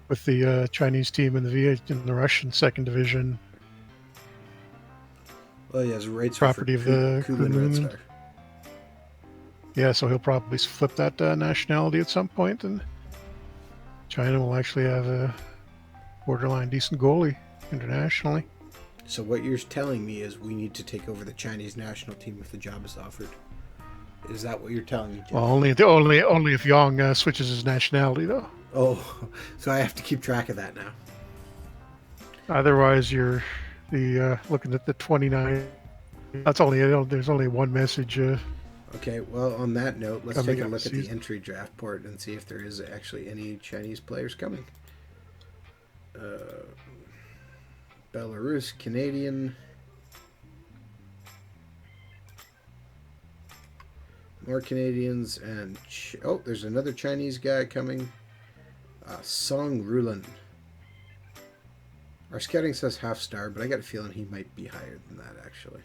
with the Chinese team in the Russian second division. Well, he has rights Property of the Kulin Red Star. Yeah, so he'll probably flip that nationality at some point, and China will actually have a borderline decent goalie internationally. So what you're telling me is we need to take over the Chinese national team if the job is offered. Is that what you're telling me, Jeff? Well, only if Yang switches his nationality, though. Oh, so I have to keep track of that now. Otherwise, you're looking at the 29. That's only there's only one message. Okay, well, on that note, let's take a look at the entry draft port and see if there is actually any Chinese players coming. Belarus, Canadian. More Canadians, and oh, there's another Chinese guy coming. Song Rulan. Our scouting says half star, but I got a feeling he might be higher than that, actually.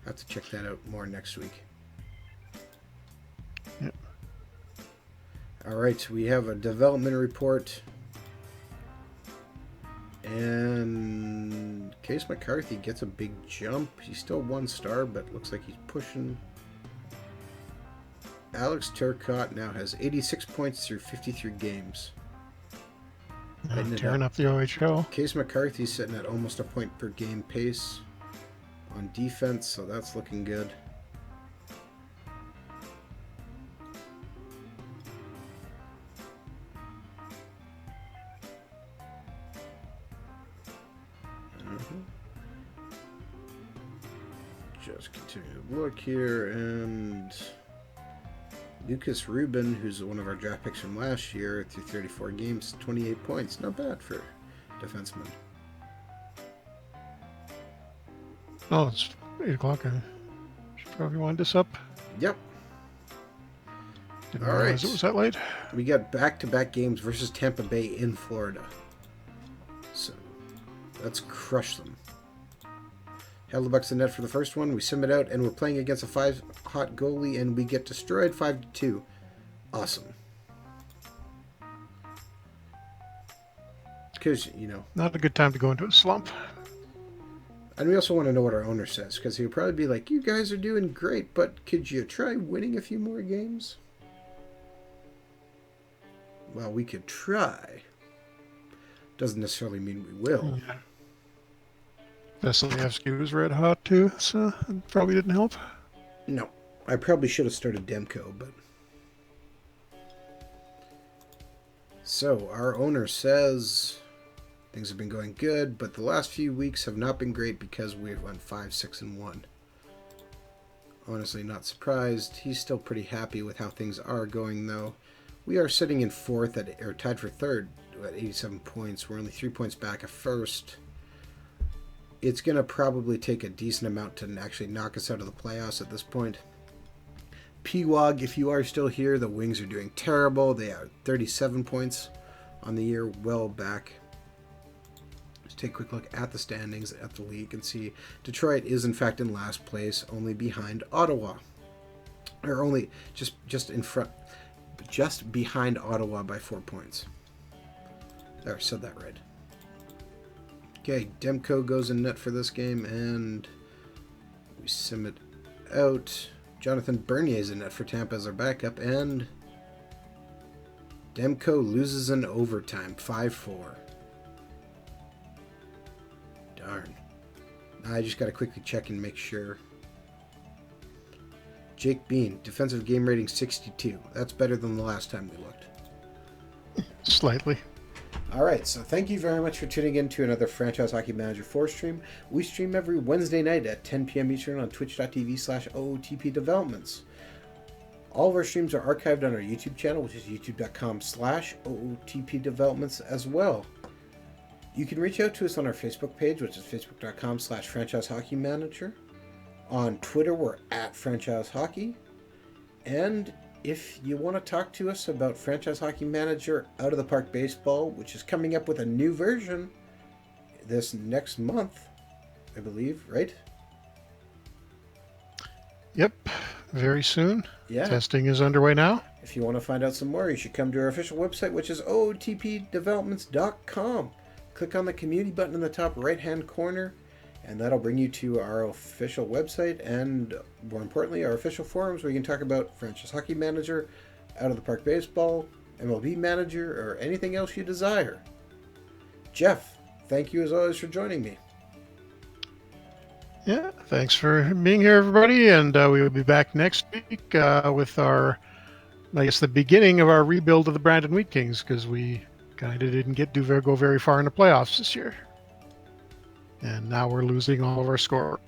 I'll have to check that out more next week. Yep. All right, we have a development report. And Case McCarthy gets a big jump. He's still 1 star, but looks like he's pushing. Alex Turcotte now has 86 points through 53 games. Tearing up the OHL. Case McCarthy's sitting at almost a point per game pace on defense, so that's looking good. Just continue to look here, and Lucas Rubin, who's one of our draft picks from last year, through 34 games, 28 points. Not bad for defenseman. Oh, it's 8 o'clock. I should probably wind this up. Yep. Didn't realize it was that late. We got back-to-back games versus Tampa Bay in Florida. So, let's crush them. Hellebuck's the net for the first one. We sim it out, and we're playing against a 5-hot goalie, and we get destroyed 5-2. Awesome. Because, you know... Not a good time to go into a slump. And we also want to know what our owner says, because he'll probably be like, you guys are doing great, but could you try winning a few more games? Well, we could try. Doesn't necessarily mean we will. Yeah. Vasilevsky was red hot too, so it probably didn't help. No. I probably should have started Demko, but... So, our owner says things have been going good, but the last few weeks have not been great because we've won 5-6-1. Honestly, not surprised. He's still pretty happy with how things are going, though. We are sitting in fourth, or tied for third at 87 points. We're only 3 points back at first. It's going to probably take a decent amount to actually knock us out of the playoffs at this point. PWOG, if you are still here, the Wings are doing terrible. They are 37 points on the year, well back. Let's take a quick look at the standings at the league and see Detroit is in fact in last place, only behind Ottawa. Or only just in front, just behind Ottawa by 4 points. There, said that right. Okay, Demko goes in net for this game, and we sim it out. Jonathan Bernier's in net for Tampa as our backup, and Demko loses in overtime, 5-4. Darn. I just got to quickly check and make sure. Jake Bean, defensive game rating 62. That's better than the last time we looked. Slightly. All right, so thank you very much for tuning in to another Franchise Hockey Manager 4 stream. We stream every Wednesday night at 10 p.m. Eastern on twitch.tv/OOTP Developments. All of our streams are archived on our YouTube channel, which is youtube.com/OOTP Developments as well. You can reach out to us on our Facebook page, which is facebook.com/Franchise Hockey Manager. On Twitter, we're at Franchise Hockey. And if you want to talk to us about Franchise Hockey Manager Out of the Park Baseball, which is coming up with a new version this next month, I believe, right? Yep, very soon. Yeah. Testing is underway now. If you want to find out some more, you should come to our official website, which is otpdevelopments.com. Click on the community button in the top right-hand corner, and that'll bring you to our official website and, more importantly, our official forums where you can talk about Franchise Hockey Manager, Out of the Park Baseball, MLB Manager, or anything else you desire. Jeff, thank you as always for joining me. Yeah, thanks for being here, everybody, and we will be back next week with our, I guess, the beginning of our rebuild of the Brandon Wheat Kings, because we kind of didn't go very far in the playoffs this year. And now we're losing all of our score.